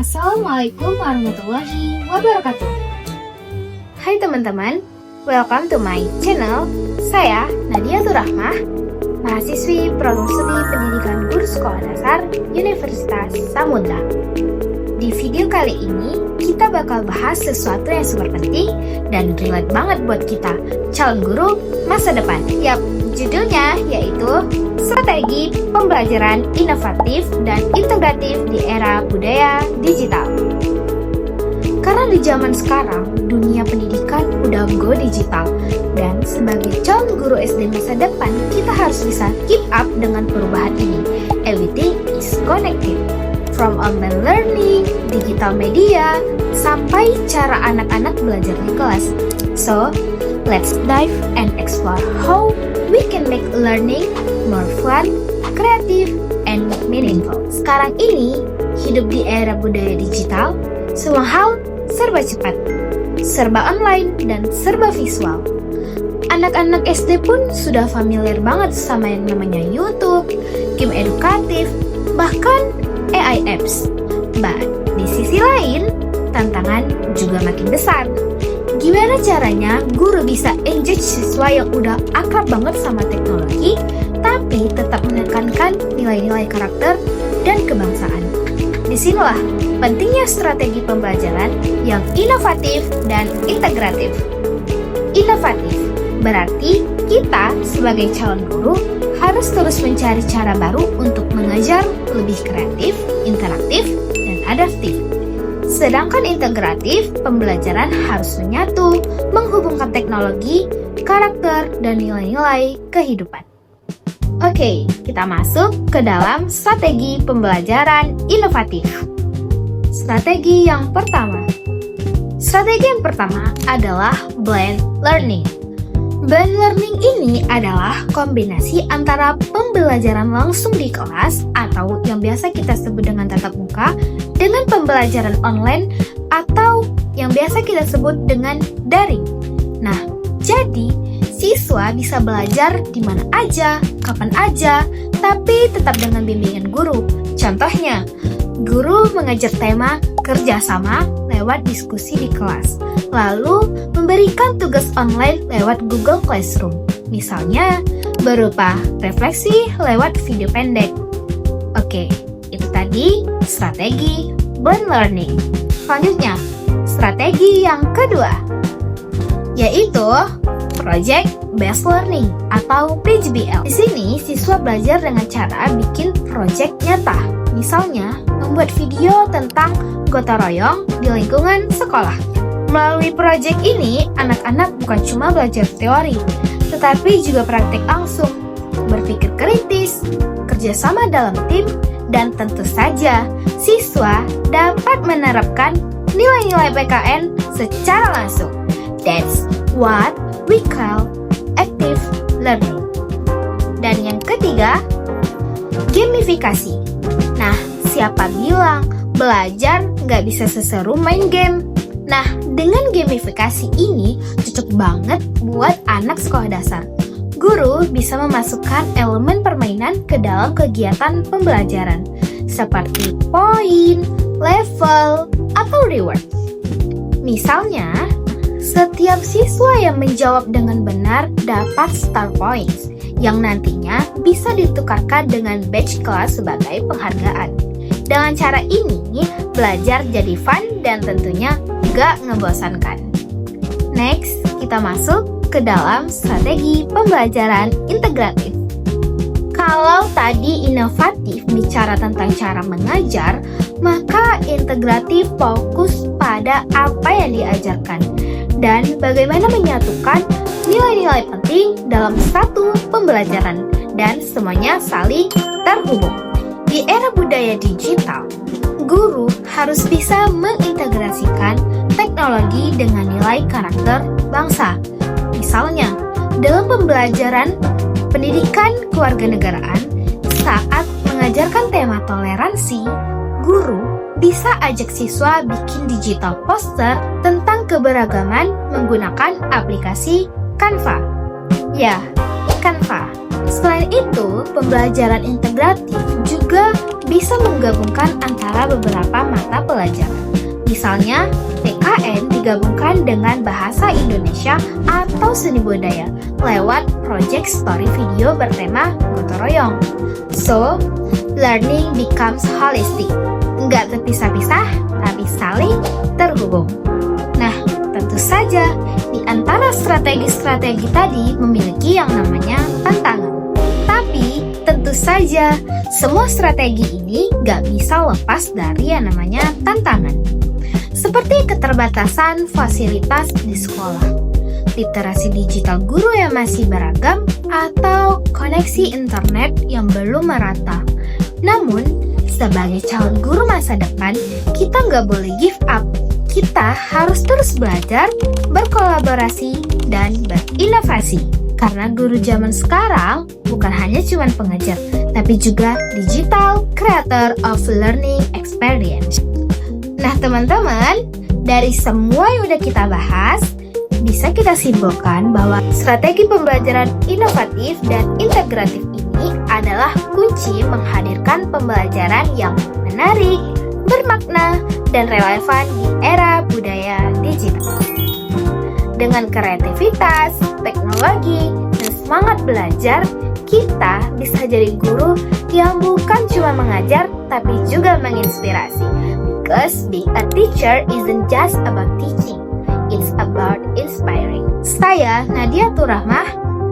Assalamualaikum warahmatullahi wabarakatuh. Hai teman-teman, welcome to my channel. Saya Nadia Turahmah, mahasiswi Program Studi Pendidikan Guru Sekolah Dasar Universitas Samudra. Di video kali ini, kita bakal bahas sesuatu yang super penting dan relate banget buat kita, calon guru masa depan. Yap, judulnya yaitu Strategi Pembelajaran Inovatif dan Integratif di Era Budaya Digital. Karena di zaman sekarang, dunia pendidikan udah go digital. Dan sebagai calon guru SD masa depan, kita harus bisa keep up dengan perubahan ini. Everything is connected. From online learning, digital media, sampai cara anak-anak belajar di kelas. So, let's dive and explore how we can make learning more fun, creative, and meaningful. Sekarang ini, hidup di era budaya digital, semua hal serba cepat, serba online, dan serba visual. Anak-anak SD pun sudah familiar banget sama yang namanya YouTube, game edukatif, bahkan AI apps. But di sisi lain, tantangan juga makin besar. Gimana caranya guru bisa engage siswa yang udah akrab banget sama teknologi, tapi tetap menekankan nilai-nilai karakter dan kebangsaan? Disinilah pentingnya strategi pembelajaran yang inovatif dan integratif. Inovatif berarti kita sebagai calon guru harus terus mencari cara baru untuk mengajar lebih kreatif, interaktif, dan adaptif. Sedangkan integratif, pembelajaran harus menyatu, menghubungkan teknologi, karakter, dan nilai-nilai kehidupan. Oke, kita masuk ke dalam strategi pembelajaran inovatif. Strategi yang pertama. Strategi yang pertama adalah blend learning. Blend learning ini adalah kombinasi antara pembelajaran langsung di kelas atau yang biasa kita sebut dengan tatap muka dengan pembelajaran online atau yang biasa kita sebut dengan daring. Nah, jadi siswa bisa belajar di mana aja, kapan aja, tapi tetap dengan bimbingan guru. Contohnya, guru mengajar tema kerjasama lewat diskusi di kelas, lalu memberikan tugas online lewat Google Classroom, misalnya berupa refleksi lewat video pendek. Oke, itu tadi strategi blend learning. Selanjutnya, strategi yang kedua, yaitu Project Based Learning atau PBL. Di sini siswa belajar dengan cara bikin project nyata. Misalnya, membuat video tentang gotong royong di lingkungan sekolah. Melalui project ini, anak-anak bukan cuma belajar teori, tetapi juga praktik langsung, berpikir kritis, kerjasama dalam tim, dan tentu saja siswa dapat menerapkan nilai-nilai PKN secara langsung. That's what we call active learning. Dan yang ketiga, gamifikasi. Nah, siapa bilang belajar nggak bisa seseru main game? Nah, dengan gamifikasi ini cocok banget buat anak sekolah dasar. Guru bisa memasukkan elemen permainan ke dalam kegiatan pembelajaran, seperti poin, level, atau reward. Misalnya, setiap siswa yang menjawab dengan benar dapat star points, yang nantinya bisa ditukarkan dengan badge kelas sebagai penghargaan. Dengan cara ini, belajar jadi fun dan tentunya gak ngebosankan. Next, kita masuk ke dalam strategi pembelajaran integratif. Kalau tadi inovatif bicara tentang cara mengajar, maka integratif fokus pada apa yang diajarkan dan bagaimana menyatukan nilai-nilai penting dalam satu pembelajaran dan semuanya saling terhubung. Di era budaya digital, guru harus bisa mengintegrasikan teknologi dengan nilai karakter bangsa. Misalnya, dalam pembelajaran pendidikan kewarganegaraan, saat mengajarkan tema toleransi, guru bisa ajak siswa bikin digital poster tentang keberagaman menggunakan aplikasi Canva. Ya, Canva. Selain itu, pembelajaran integratif juga bisa menggabungkan antara beberapa mata pelajaran. Misalnya, PKN digabungkan dengan bahasa Indonesia atau seni budaya lewat project story video bertema gotong royong. So, learning becomes holistic. Nggak terpisah-pisah, tapi saling terhubung. Nah, tentu saja, di antara strategi-strategi tadi memiliki yang namanya tantangan. Tapi, tentu saja, semua strategi ini nggak bisa lepas dari yang namanya tantangan. Seperti keterbatasan fasilitas di sekolah, literasi digital guru yang masih beragam, atau koneksi internet yang belum merata. Namun, sebagai calon guru masa depan, kita nggak boleh give up. Kita harus terus belajar, berkolaborasi, dan berinovasi. Karena guru zaman sekarang bukan hanya cuma pengajar, tapi juga digital creator of learning experience. Nah teman-teman, dari semua yang udah kita bahas, bisa kita simpulkan bahwa strategi pembelajaran inovatif dan integratif ini adalah kunci menghadirkan pembelajaran yang menarik, bermakna, dan relevan di era budaya digital. Dengan kreativitas, teknologi, dan semangat belajar, kita bisa jadi guru yang bukan cuma mengajar, tapi juga menginspirasi. Because being a teacher isn't just about teaching, it's about inspiring. Saya Nadia Turahmah,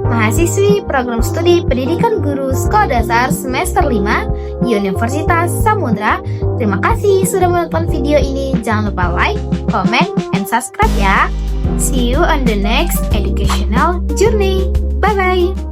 mahasiswi program studi Pendidikan Guru Sekolah Dasar semester 5 Universitas Samudra. Terima kasih sudah menonton video ini. Jangan lupa like, comment, and subscribe ya. See you on the next educational journey. Bye-bye.